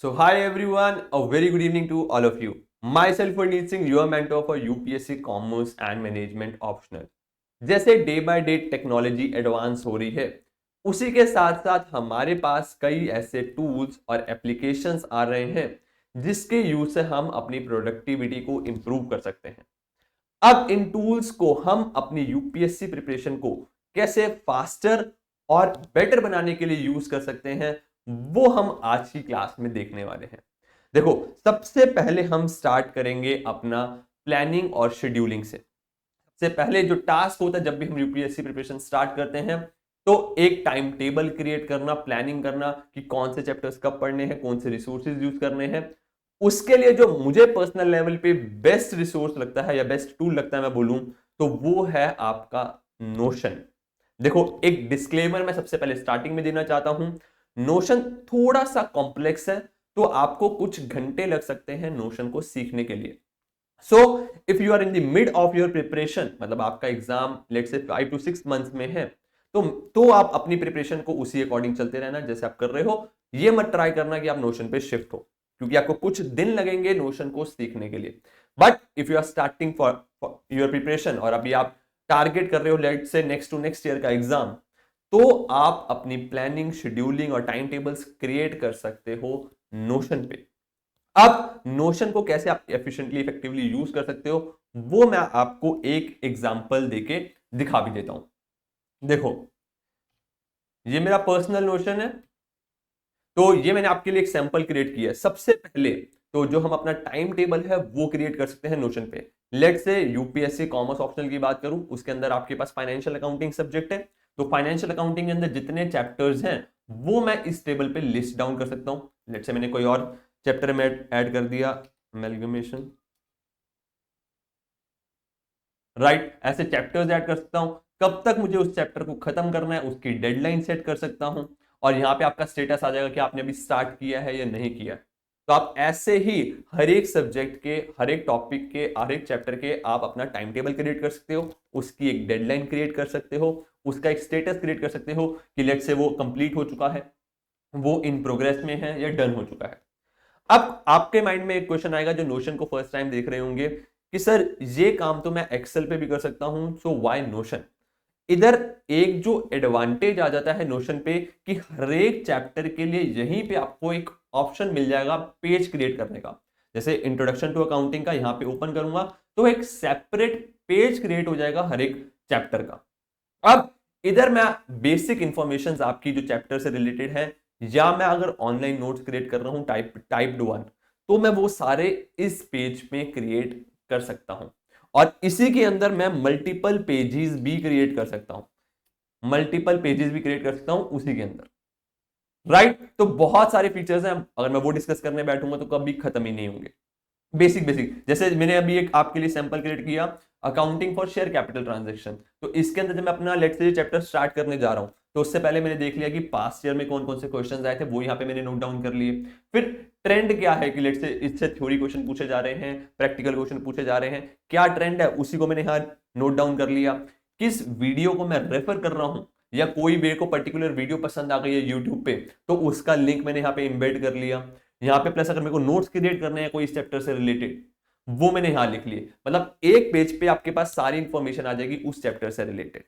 So, hi everyone, a very good evening to all of you. Myself Farneet Singh, your mentor for UPSC Commerce and Management Optional. जैसे day by day technology advance हो रही है, उसी के साथ साथ हमारे पास कई ऐसे टूल्स और एप्लीकेशंस आ रहे हैं जिसके यूज से हम अपनी प्रोडक्टिविटी को इंप्रूव कर सकते हैं। अब इन टूल्स को हम अपनी यूपीएससी प्रिपरेशन को कैसे फास्टर और बेटर बनाने के लिए यूज कर सकते हैं, वो हम आज की क्लास में देखने वाले हैं। देखो, सबसे पहले हम स्टार्ट करेंगे अपना प्लानिंग और शेड्यूलिंग से। सबसे पहले जो टास्क होता है जब भी हम यूपीएससी प्रिपरेशन स्टार्ट करते हैं, तो एक टाइम टेबल क्रिएट करना, प्लानिंग करना कि कौन से चैप्टर्स कब पढ़ने हैं, कौन से रिसोर्सेज यूज करने हैं। उसके लिए जो मुझे पर्सनल लेवल पे बेस्ट रिसोर्स लगता है या बेस्ट टूल लगता है मैं बोलूं, तो वो है आपका नोशन। देखो, एक डिस्क्लेमर मैं सबसे पहले स्टार्टिंग में देना चाहता हूं। नोशन थोड़ा सा कॉम्प्लेक्स है, तो आपको कुछ घंटे लग सकते हैं नोशन को सीखने के लिए। So if you are in the mid of your preparation, मतलब आपका एग्जाम लेट से 5 to 6 मंथ्स में है, तो आप अपनी प्रिपरेशन को उसी अकॉर्डिंग चलते रहना जैसे आप कर रहे हो। ये मत ट्राई करना कि आप नोशन पे शिफ्ट हो, क्योंकि आपको कुछ दिन लगेंगे नोशन को सीखने के लिए। But if you are starting for your preparation और अभी आप टारगेट कर रहे हो लेट से नेक्स्ट टू नेक्स्ट ईयर का एग्जाम, तो आप अपनी प्लानिंग, शेड्यूलिंग और टाइम टेबल्स क्रिएट कर सकते हो नोशन पे। अब नोशन को कैसे आप एफिशिएंटली, इफेक्टिवली यूज कर सकते हो, वो मैं आपको एक एग्जांपल देके दिखा भी देता हूं। देखो, ये मेरा पर्सनल नोशन है, तो ये मैंने आपके लिए एक सैंपल क्रिएट किया है। सबसे पहले तो जो हम अपना टाइम टेबल है वो क्रिएट कर सकते हैं नोशन पे। लेट से यूपीएससी कॉमर्स ऑप्शनल की बात करूं, उसके अंदर आपके पास फाइनेंशियल अकाउंटिंग सब्जेक्ट है, तो फाइनेंशियल अकाउंटिंग के अंदर जितने चैप्टर्स हैं वो मैं इस टेबल पे लिस्ट डाउन कर सकता हूं। लेट से मैंने कोई और चैप्टर में ऐड कर दिया, अमेलगमेशन, राइट। ऐसे चैप्टर्स ऐड कर सकता हूं, कब तक मुझे उस चैप्टर को खत्म करना है उसकी डेडलाइन सेट कर सकता हूं, और यहां पे आपका स्टेटस आ जाएगा कि आपने अभी स्टार्ट किया है या नहीं किया। तो आप ऐसे ही हर एक सब्जेक्ट के, हर एक टॉपिक के, हर एक चैप्टर के आप अपना टाइम टेबल क्रिएट कर सकते हो, उसकी एक डेडलाइन क्रिएट कर सकते हो, उसका एक स्टेटस क्रिएट कर सकते हो कि लेट से वो कंप्लीट हो चुका है, वो इन प्रोग्रेस में है या डन हो चुका है। अब आपके माइंड में एक क्वेश्चन आएगा जो नोशन को फर्स्ट टाइम देख रहे होंगे कि सर ये काम तो मैं एक्सेल पे भी कर सकता हूं, सो व्हाई नोशन। इधर एक जो एडवांटेज आ जाता है नोशन पे कि हर एक चैप्टर के लिए यहीं पे आपको एक ऑप्शन मिल जाएगा पेज क्रिएट करने का। जैसे इंट्रोडक्शन टू अकाउंटिंग का यहां पे ओपन करूंगा तो एक सेपरेट पेज क्रिएट हो जाएगा हर एक चैप्टर का। अब इधर मैं बेसिक इंफॉर्मेशन आपकी जो चैप्टर से रिलेटेड है, या मैं अगर ऑनलाइन नोट्स क्रिएट कर रहा हूं टाइप्ड वन, तो मैं वो सारे इस पेज में क्रिएट कर सकता हूं। और इसी के अंदर मैं मल्टीपल पेजेस भी क्रिएट कर सकता हूं, मल्टीपल पेजेस भी क्रिएट कर सकता हूं उसी के अंदर, राइट। तो बहुत सारे फीचर्स हैं, अगर मैं वो डिस्कस करने बैठूंगा तो कभी खत्म ही नहीं होंगे। बेसिक बेसिक जैसे मैंने अभी एक आपके लिए सैंपल क्रिएट किया, accounting for share capital transaction. तो इसके अंदर जब मैं अपना लेट्स से चैप्टर स्टार्ट करने जा रहा हूं, तो उससे पहले मैंने देख लिया कि पास्ट ईयर में कौन कौन से क्वेश्चंस आए थे, वो यहाँ पे मैंने नोट डाउन कर लिए। फिर ट्रेंड क्या है कि लेट्स से इससे थ्योरी क्वेश्चन पूछे जा रहे हैं, प्रैक्टिकल क्वेश्चन पूछे जा रहे हैं, क्या ट्रेंड है उसी को मैंने यहाँ नोट डाउन कर लिया। किस वीडियो को मैं रेफर कर रहा हूं, या कोई मेरे को पर्टिकुलर वीडियो पसंद आ गई है यूट्यूब पे, तो उसका लिंक मैंने यहाँ पे इम्बेड कर लिया यहाँ पे। प्लस अगर मेरे को नोट्स क्रिएट करने हैं कोई इस चैप्टर से रिलेटेड, वो मैंने यहां लिख लिए। मतलब एक पेज पे आपके पास सारी इंफॉर्मेशन आ जाएगी उस चैप्टर से रिलेटेड,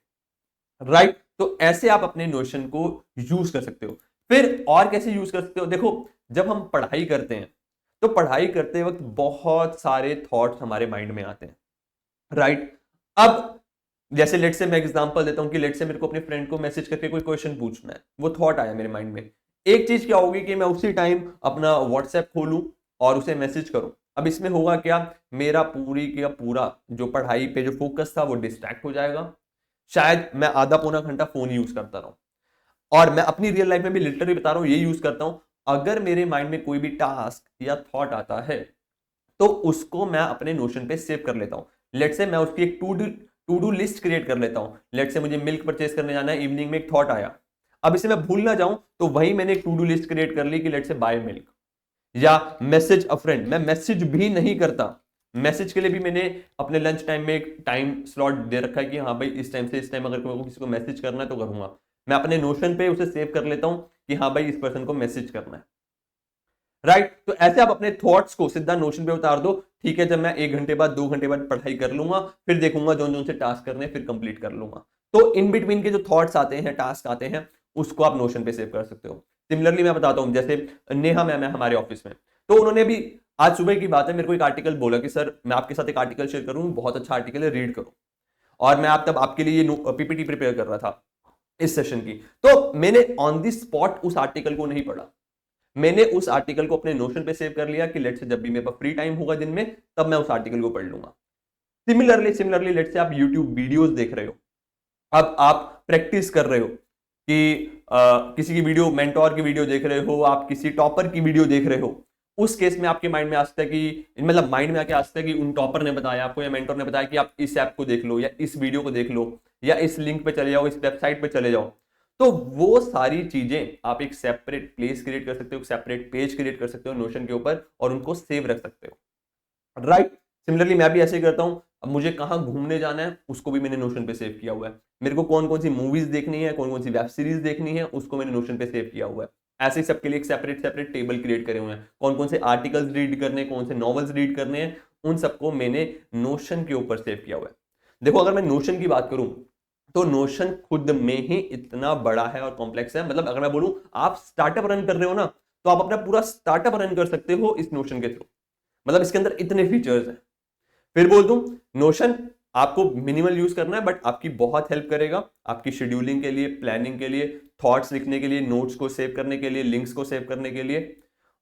राइट। तो ऐसे आप अपने नोशन को यूज कर सकते हो। फिर और कैसे यूज कर सकते हो, देखो, जब हम पढ़ाई करते हैं तो पढ़ाई करते वक्त बहुत सारे थॉट्स हमारे माइंड में आते हैं, राइट। अब जैसे लेट से मैं एग्जांपल देता हूं कि लेट से मेरे को अपने फ्रेंड को मैसेज करके कोई क्वेश्चन पूछना है, वो थॉट आया मेरे माइंड में। एक चीज क्या होगी कि मैं उसी टाइम अपना व्हाट्सएप खोलूं और उसे मैसेज करूं। अब इसमें होगा क्या, मेरा पूरी का पूरा जो पढ़ाई पे जो फोकस था वो डिस्ट्रैक्ट हो जाएगा। शायद मैं आधा पौना घंटा फोन यूज करता रहूं। और मैं अपनी रियल लाइफ में भी लिटरली बता रहा हूं, ये यूज करता हूं। अगर मेरे माइंड में कोई भी टास्क या थॉट आता है, तो उसको मैं अपने नोशन पे सेव कर लेता हूं। लेट से मैं उसकी एक टू डू लिस्ट क्रिएट कर लेता हूं। लेट से मुझे मिल्क परचेस करने जाना है, इवनिंग में एक थॉट आया, अब इसे मैं भूल ना जाऊं, तो वही मैंने एक टू डू लिस्ट क्रिएट कर ली कि लेट से बाय मिल्क। या मैसेज अ फ्रेंड, मैं मैसेज भी नहीं करता, मैसेज के लिए भी मैंने अपने लंच टाइम में एक टाइम स्लॉट दे रखा है कि हाँ भाई इस टाइम से इस टाइम अगर किसी को मैसेज करना है तो करूंगा। मैं अपने नोशन पे उसे सेव कर लेता हूं कि हाँ भाई इस पर्सन को मैसेज करना है, राइट। तो ऐसे आप अपने थॉट्स को सीधा नोशन पे उतार दो। ठीक है, जब मैं 1 घंटे बाद 2 घंटे बाद पढ़ाई कर लूंगा, फिर देखूंगा जो जो से टास्क करने फिर कंप्लीट कर लूंगा। तो इन बिटवीन के जो थॉट्स आते हैं, टास्क आते हैं, उसको आप नोशन पे सेव कर सकते हो। सिमिलरली मैं बताता हूं, जैसे नेहा मैम है हमारे ऑफिस में, तो उन्होंने भी आज सुबह की बात है मेरे को एक आर्टिकल बोला कि सर मैं आपके साथ एक आर्टिकल शेयर करूं, बहुत अच्छा आर्टिकल है, रीड करो। और मैं आप तब आपके लिए पीपीटी प्रिपेयर कर रहा था इस सेशन की। तो मैंने ऑन द स्पॉट उस आर्टिकल को नहीं पढ़ा, मैंने उस आर्टिकल को अपने नोशन पे सेव कर लिया कि लेट से जब भी मेरे पास फ्री टाइम होगा दिन में, तब मैं उस आर्टिकल को पढ़ लूंगा। सिमिलरली लेट से आप यूट्यूब वीडियोस देख रहे हो, अब आप प्रैक्टिस कर रहे हो कि किसी की वीडियो, मेंटोर की वीडियो देख रहे हो, आप किसी टॉपर की वीडियो देख रहे हो, उस केस में आपके माइंड में आ सकता है कि, मतलब माइंड में आके आ सकता है कि उन टॉपर ने बताया आपको या मेंटोर ने बताया कि आप इस ऐप को देख लो या इस वीडियो को देख लो या इस लिंक पे चले जाओ, इस वेबसाइट पे चले जाओ। तो वो सारी चीजें आप एक सेपरेट प्लेस क्रिएट कर सकते हो, सेपरेट पेज क्रिएट कर सकते हो नोशन के ऊपर और उनको सेव रख सकते हो। राइट। सिमिलरली मैं भी ऐसे ही करता हूं। अब मुझे कहां घूमने जाना है उसको भी मैंने नोशन पे सेव किया हुआ है। मेरे को कौन कौन सी मूवीज देखनी है, कौन कौन सी वेब सीरीज देखनी है, उसको मैंने नोशन पे सेव किया हुआ है। ऐसे ही सबके लिए एक सेपरेट सेपरेट टेबल क्रिएट करे हुए हैं, कौन कौन से आर्टिकल्स रीड करने हैं, कौन से नॉवेल्स रीड करने हैं, उन सबको मैंने नोशन के ऊपर सेव किया हुआ है। देखो अगर मैं नोशन की बात करूं तो नोशन खुद में ही इतना बड़ा है और कॉम्प्लेक्स है। मतलब अगर मैं बोलूं आप स्टार्टअप रन कर रहे हो ना, तो आप अपना पूरा स्टार्टअप रन कर सकते हो इस नोशन के थ्रू। मतलब इसके अंदर इतने फीचर्स हैं। फिर बोल दूं, नोशन आपको मिनिमल यूज करना है बट आपकी बहुत हेल्प करेगा आपकी शेड्यूलिंग के लिए, प्लानिंग के लिए, थॉट्स लिखने के लिए, नोट्स को सेव करने के लिए, लिंक्स को सेव करने के लिए,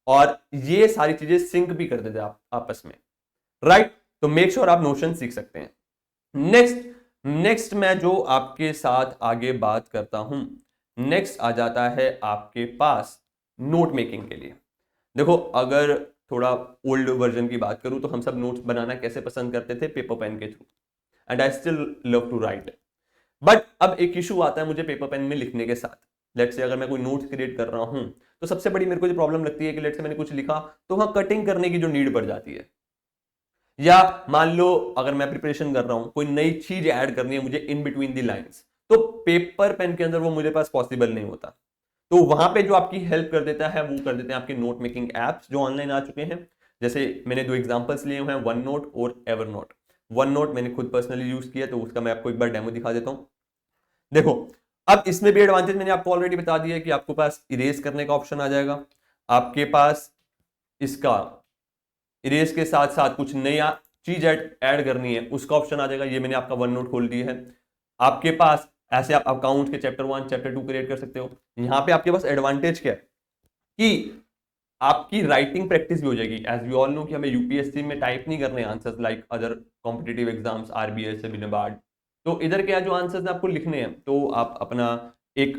और ये सारी चीजें सिंक भी कर देते हैं आप आपस में। राइट। तो मेक श्योर आप नोशन सीख सकते हैं। नेक्स्ट नेक्स्ट मैं जो आपके साथ आगे बात करता हूं, नेक्स्ट आ जाता है आपके पास नोट मेकिंग के लिए। देखो अगर थोड़ा ओल्ड वर्जन की बात करूं तो हम सब नोट्स बनाना कैसे पसंद करते थे, पेपर पेन के through, and I still love to write. But अब एक इशू आता है मुझे पेपर पेन में लिखने के साथ। लेट से अगर मैं कोई नोट्स क्रिएट कर रहा हूं तो सबसे बड़ी मेरे को जो प्रॉब्लम लगती है कि लेट से मैंने कुछ लिखा तो वहां कटिंग करने की जो नीड पड़ जाती है, या मान लो अगर मैं प्रिपरेशन कर रहा हूं, कोई नई चीज ऐड करनी है मुझे इन बिटवीन दी लाइंस, तो पेपर पेन के अंदर वो मुझे पास पॉसिबल नहीं होता। तो वहां पे जो आपकी हेल्प कर देता है वो कर देते हैं आपके नोट मेकिंग एप्स जो ऑनलाइन आ चुके हैं। जैसे मैंने 2 एग्जांपल्स लिए हुए हैं, वन नोट और एवर नोट। वन नोट मैंने खुद पर्सनली यूज किया तो उसका मैं आपको एक बार डेमो दिखा देता हूं। देखो अब इसमें भी एडवांटेज मैंने आपको ऑलरेडी बता दिया है कि आपके पास इरेज करने का ऑप्शन आ जाएगा, आपके पास इसका इरेज के साथ साथ कुछ नया चीज ऐड करनी है उसका ऑप्शन आ जाएगा। ये मैंने आपका वन नोट खोल दिया है। आपके पास ऐसे आप अकाउंट के चैप्टर 1 चैप्टर 2 क्रिएट कर सकते हो। यहां पे आपके पास एडवांटेज क्या है कि आपकी राइटिंग प्रैक्टिस भी हो जाएगी। एज वी ऑल नो कि हमें यूपीएससी में टाइप नहीं करने answers like other competitive exams, RBS, बिनबाड। तो इधर के जो आंसर्स आपको लिखने हैं तो आप अपना एक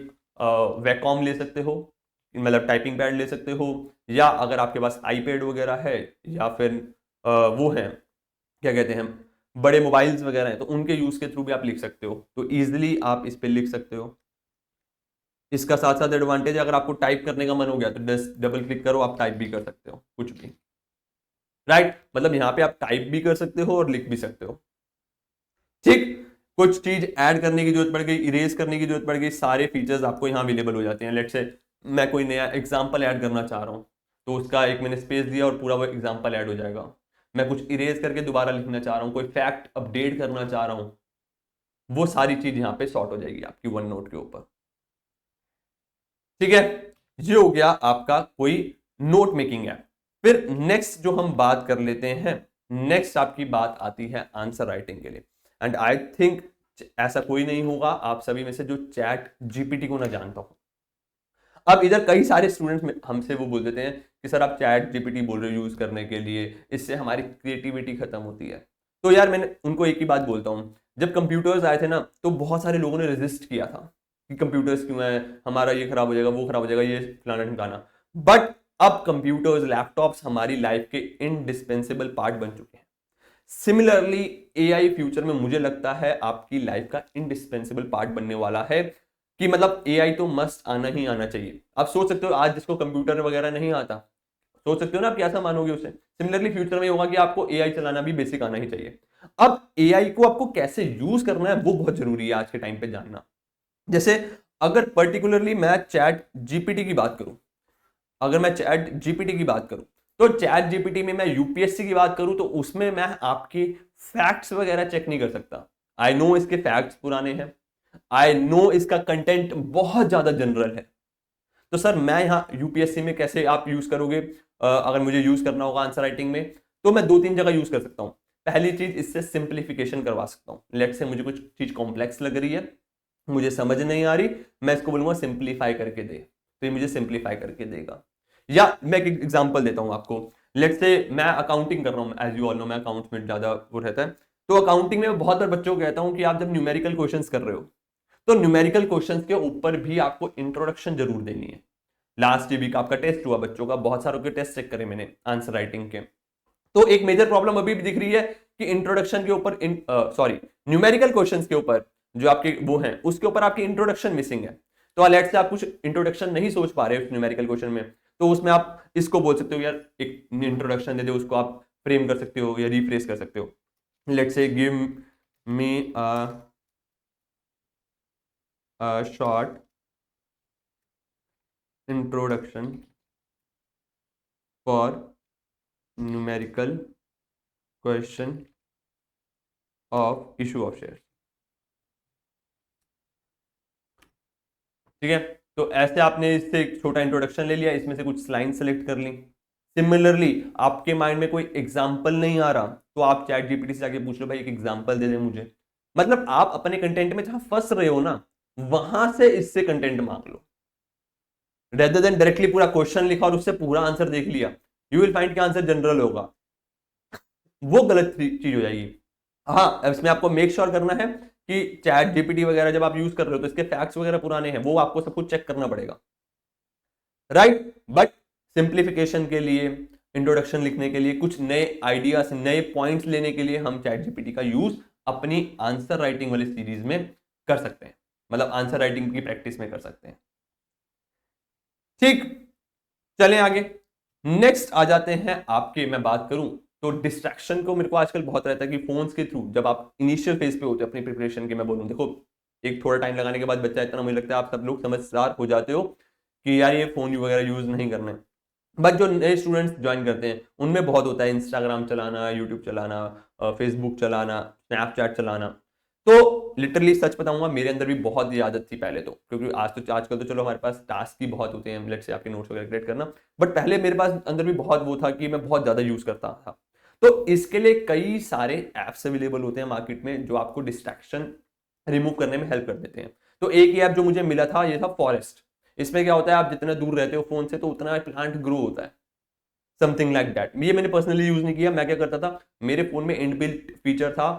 वैकॉम ले सकते हो, मतलब टाइपिंग पैड ले सकते हो, या अगर आपके पास आईपैड वगैरह है या फिर वो है क्या कहते हैं बड़े मोबाइल्स वगैरह हैं तो उनके यूज के थ्रू भी आप लिख सकते हो। तो इजिली आप इस पे लिख सकते हो। इसका साथ साथ एडवांटेज है अगर आपको टाइप करने का मन हो गया तो डबल क्लिक करो, आप टाइप भी कर सकते हो कुछ भी। राइट। मतलब यहाँ पे आप टाइप भी कर सकते हो और लिख भी सकते हो। ठीक। कुछ चीज ऐड करने की जरूरत पड़ गई, इरेज करने की जरूरत पड़ गई, सारे फीचर्स आपको यहाँ अवेलेबल हो जाते हैं। लेट से मैं कोई नया एग्जाम्पल ऐड करना चाह रहा हूँ तो उसका एक मैंने स्पेस दिया और पूरा वो एग्जाम्पल ऐड हो जाएगा। मैं कुछ इरेज करके दोबारा लिखना चाह रहा हूँ, कोई फैक्ट अपडेट करना चाह रहा हूँ, वो सारी चीज यहाँ पे सॉर्ट हो जाएगी आपकी वन नोट के ऊपर। ठीक है, ये हो गया आपका कोई नोट मेकिंग है। फिर नेक्स्ट जो हम बात कर लेते हैं, नेक्स्ट आपकी बात आती है आंसर राइटिंग के लिए। एंड आई थिंक ऐसा कोई नहीं होगा आप सभी में से जो चैट जीपीटी को ना जानता हो। अब इधर कई सारे स्टूडेंट्स हमसे वो बोल देते हैं कि सर आप चैट जीपीटी बोल रहे हो यूज करने के लिए, इससे हमारी क्रिएटिविटी खत्म होती है। तो यार मैंने उनको एक ही बात बोलता हूं, जब कंप्यूटर्स आए थे ना तो बहुत सारे लोगों ने रेजिस्ट किया था कि कंप्यूटर्स क्यों है, हमारा ये खराब हो जाएगा, वो खराब हो जाएगा, ये फलाना ढिमकाना। बट अब कंप्यूटर्स, लैपटॉप्स हमारी लाइफ के इनडिस्पेंसेबल पार्ट बन चुके हैं। सिमिलरली एआई फ्यूचर में मुझे लगता है आपकी लाइफ का इनडिस्पेंसेबल पार्ट बनने वाला है कि मतलब एआई तो मस्ट आना ही आना चाहिए। आप सोच सकते हो आज जिसको कंप्यूटर वगैरह नहीं आता, सोच सकते हो ना आप कैसा मानोगे उसे। सिमिलरली फ्यूचर में होगा कि आपको एआई चलाना भी बेसिक आना ही चाहिए। अब एआई को आपको कैसे यूज करना है वो बहुत जरूरी है आज के टाइम पे जानना। जैसे अगर पर्टिकुलरली मैं चैट जीपीटी की बात करूं, अगर मैं चैट जीपीटी की बात करूं, तो चैट जीपीटी में मैं यूपीएससी की बात करूं तो उसमें मैं आपकी फैक्ट्स वगैरह चेक नहीं कर सकता। आई नो इसके फैक्ट्स पुराने हैं, आई नो इसका कंटेंट बहुत ज्यादा जनरल है। तो सर मैं यहाँ यूपीएससी में कैसे आप यूज करोगे? अगर मुझे यूज करना होगा आंसर राइटिंग में, तो मैं 2-3 जगह यूज कर सकता हूं। पहली चीज, इससे सिंप्लीफिकेशन करवा सकता हूं। लेट से मुझे कुछ चीज कॉम्प्लेक्स लग रही है, मुझे समझ नहीं आ रही, मैं इसको बोलूंगा सिंप्लीफाई करके दे, तो ये मुझे सिंप्लीफाई करके देगा। या मैं एक एग्जांपल देता हूं आपको। लेट से मैं अकाउंटिंग कर रहा हूं, एज यू ऑल नो मैं अकाउंट्स में ज्यादा वो रहता है। तो अकाउंटिंग में बहुत बार बच्चों को कहता हूं कि आप जब न्यूमेरिकल क्वेश्चंस कर रहे हो, तो न्यूमेरिकल क्वेश्चंस के ऊपर भी आपको इंट्रोडक्शन जरूर देनी है। लास्ट वीक आपका टेस्ट हुआ बच्चों का, बहुत सारों के टेस्ट चेक करे मैंने आंसर राइटिंग के। तो एक मेजर प्रॉब्लम अभी भी दिख रही है कि इंट्रोडक्शन के ऊपर, सॉरी, न्यूमेरिकल क्वेश्चंस के ऊपर जो आपके वो हैं उसके ऊपर आपकी इंट्रोडक्शन मिसिंग है। तो लेट्स से आप कुछ इंट्रोडक्शन नहीं सोच पा रहे हो न्यूमेरिकल क्वेश्चन में, तो उसमें आप इसको बोल सकते हो यार एक इंट्रोडक्शन दे दे, उसको आप फ्रेम कर सकते हो या रिफ्रेश कर सकते हो। Let's say give me short introduction for numerical question of issue of share. ठीक है, तो ऐसे आपने इससे एक छोटा इंट्रोडक्शन ले लिया, इसमें से कुछ लाइन सेलेक्ट कर ली। सिमिलरली आपके माइंड में कोई एग्जाम्पल नहीं आ रहा, तो आप चैट जीपीटी से जाके पूछ लो भाई एक एग्जाम्पल दे दे मुझे। मतलब आप अपने कंटेंट में जहां फंस रहे हो ना, वहां से इससे कंटेंट मांग लो, रेदर देन डायरेक्टली पूरा क्वेश्चन लिखा और उससे पूरा आंसर देख लिया। यू विल फाइंड कि आंसर जनरल होगा, वो गलत चीज हो जाएगी। हाँ, इसमें आपको मेक श्योर करना है कि चैट जीपीटी वगैरह जब आप यूज कर रहे हो तो इसके फैक्ट्स वगैरह पुराने हैं, वो आपको सब कुछ चेक करना पड़ेगा, राइट। बट सिंप्लीफिकेशन के लिए, इंट्रोडक्शन लिखने के लिए, कुछ नए आइडियाज, नए पॉइंट्स लेने के लिए हम चैट जीपीटी का यूज अपनी आंसर राइटिंग वाली सीरीज में कर सकते हैं, मतलब आंसर राइटिंग की प्रैक्टिस में कर सकते हैं। ठीक, चलें आगे। नेक्स्ट आ जाते हैं आपके, मैं बात करूं तो डिस्ट्रैक्शन को मेरे को आजकल बहुत रहता है कि फोन्स के थ्रू जब आप इनिशियल फेज पे होते हो अपनी प्रिपरेशन के, मैं बोलूं देखो एक थोड़ा टाइम लगाने के बाद बच्चा इतना, मुझे लगता है आप सब लोग समझदार हो जाते हो कि यार ये फोन वगैरह यूज नहीं करना है। बट जो नए स्टूडेंट्स ज्वाइन करते हैं उनमें बहुत होता है इंस्टाग्राम चलाना, यूट्यूब चलाना, फेसबुक चलाना, स्नैपचैट चलाना। तो लिटरली सच बताऊंगा मेरे अंदर भी बहुत ही आदत थी पहले तो, क्योंकि आजकल तो चलो हमारे पास टास्क ही बहुत होते हैं, लेट्स से आपके नोट्स वगैरह क्रिएट करना, बट पहले मेरे पास अंदर भी बहुत वो था कि मैं बहुत ज्यादा यूज करता था। तो इसके लिए कई सारे एप्स अवेलेबल होते हैं मार्केट में जो आपको डिस्ट्रैक्शन रिमूव करने में हेल्प कर देते हैं। तो एक ही ऐप जो मुझे मिला था ये था फॉरेस्ट। इसमें क्या होता है, आप जितना दूर रहते हो फोन से तो उतना प्लांट ग्रो होता है, समथिंग लाइक दैट। ये मैंने पर्सनली यूज नहीं किया। मैं क्या करता था, मेरे फोन में इनबिल्ट फीचर था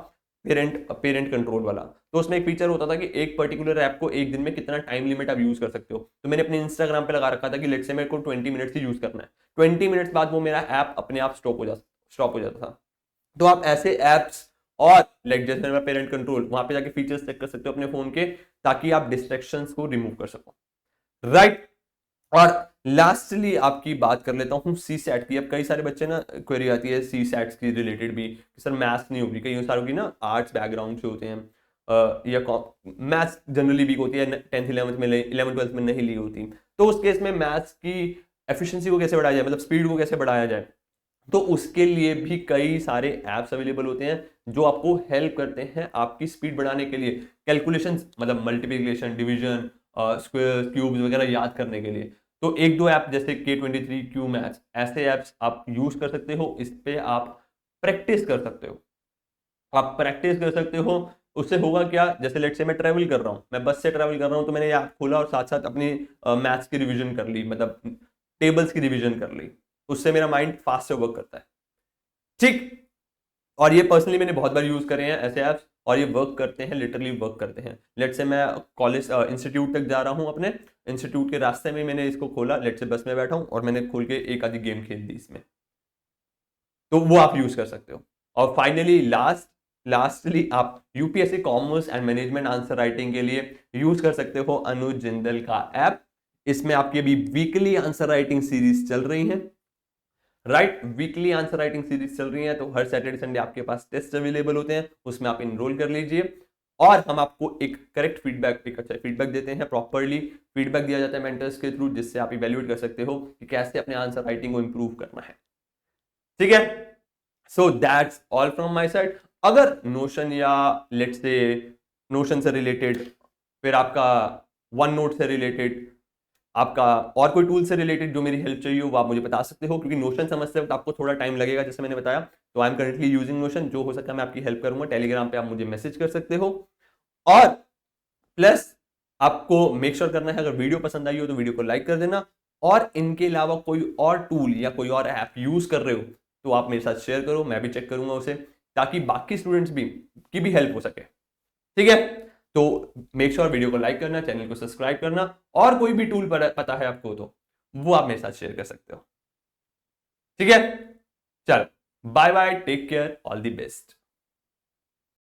पेरेंट कंट्रोल वाला। तो उसमें एक फीचर होता था कि एक पर्टिकुलर ऐप को एक दिन में कितना टाइम लिमिट आप यूज कर सकते हो। तो मैंने अपने इंस्टाग्राम पे लगा रखा था कि लेट्स से मेरे को 20 मिनट्स ही यूज करना है, 20 मिनट्स बाद वो मेरा ऐप अपने आप स्टॉप हो जाता था। तो आप ऐसे एप्स और लाइक जैसे मेरा पेरेंट कंट्रोल, वहां पे जाके फीचर्स चेक कर सकते हो अपने फोन के, ताकि आप डिस्ट्रैक्शंस को रिमूव कर सको, राइट। और लास्टली आपकी बात कर लेता हूं सी सैट की। अब कई सारे बच्चे ना क्वेरी आती है सी सैट्स की रिलेटेड भी, सर मैथ्स नहीं होगी, कई सारों की ना आर्ट्स बैकग्राउंड से होते हैं, या मैथ्स जनरली वीक होती है, 10th 11th में 11th 12th में नहीं ली होती। तो उस केस में मैथ्स की एफिशिएंसी को कैसे बढ़ाया जाए, मतलब स्पीड को कैसे बढ़ाया जाए, तो उसके लिए भी कई सारे एप्स अवेलेबल होते हैं जो आपको हेल्प करते हैं आपकी स्पीड बढ़ाने के लिए, कैलकुलेशंस मतलब मल्टीप्लिकेशन, डिवीजन, स्क्वायर, क्यूब्स वगैरह याद करने के लिए। तो एक दो ऐप जैसे K23, क्यू मैथ्स, ऐसे ऐप्स आप यूज कर सकते हो। इस पे आप प्रैक्टिस कर सकते हो, आप प्रैक्टिस कर सकते हो। उससे होगा क्या, जैसे लेट से मैं ट्रैवल कर रहा हूँ, मैं बस से ट्रैवल कर रहा हूँ, तो मैंने ऐप खोला और साथ साथ अपनी मैथ्स की रिवीजन कर ली, मतलब टेबल्स की रिवीजन कर ली। उससे मेरा माइंड फास्ट से वर्क करता है, ठीक। और ये पर्सनली मैंने बहुत बार यूज करे हैं ऐसे ऐप्स, और ये वर्क करते हैं, लिटरली वर्क करते हैं। लेट से मैं कॉलेज इंस्टीट्यूट तक जा रहा हूँ, अपने इंस्टीट्यूट के रास्ते में मैंने इसको खोला, लेट से बस में बैठा हूँ और मैंने खोल के एक आधी गेम खेल दी इसमें, तो वो आप यूज कर सकते हो। और फाइनली लास्टली आप UPSC commerce and management answer writing के लिए यूज कर सकते हो अनुज जिंदल का ऐप। इसमें आपकी अभी वीकली आंसर राइटिंग सीरीज चल रही है, right. Weekly answer writing series चल रही है, तो हर सैटरडे संडे आपके पास टेस्ट अवेलेबल होते हैं, उसमें आप इनरोल कर लीजिए। और हम आपको एक करेक्ट फीडबैक, एक अच्छा फीडबैक देते हैं, प्रॉपरली फीडबैक दिया जाता है मेंटर्स के थ्रू, जिससे आप इवेल्युएट कर सकते हो कि कैसे अपने आंसर राइटिंग को इंप्रूव करना है। ठीक है, so that's all from my side. अगर नोशन या लेट्स से नोशन से रिलेटेड, फिर आपका वन नोट से रिलेटेड, आपका और कोई टूल से रिलेटेड जो मेरी हेल्प चाहिए हो, वो आप मुझे बता सकते हो, क्योंकि नोशन समझते वक्त आपको थोड़ा टाइम लगेगा जैसे मैंने बताया। तो I am currently using notion, जो हो सकता है मैं आपकी हेल्प करूंगा। टेलीग्राम पे आप मुझे मैसेज कर सकते हो। और प्लस आपको मेक श्योर करना है, अगर वीडियो पसंद आई हो तो वीडियो को लाइक कर देना, और इनके अलावा कोई और टूल या कोई और ऐप यूज कर रहे हो तो आप मेरे साथ शेयर करो, मैं भी चेक करूंगा उसे, ताकि बाकी स्टूडेंट्स भी की भी हेल्प हो सके। ठीक है, तो मेक श्योर वीडियो को लाइक करना, चैनल को सब्सक्राइब करना, और कोई भी टूल पता है आपको तो वो आप मेरे साथ शेयर कर सकते हो। ठीक है, चलो bye bye, take care, all the best.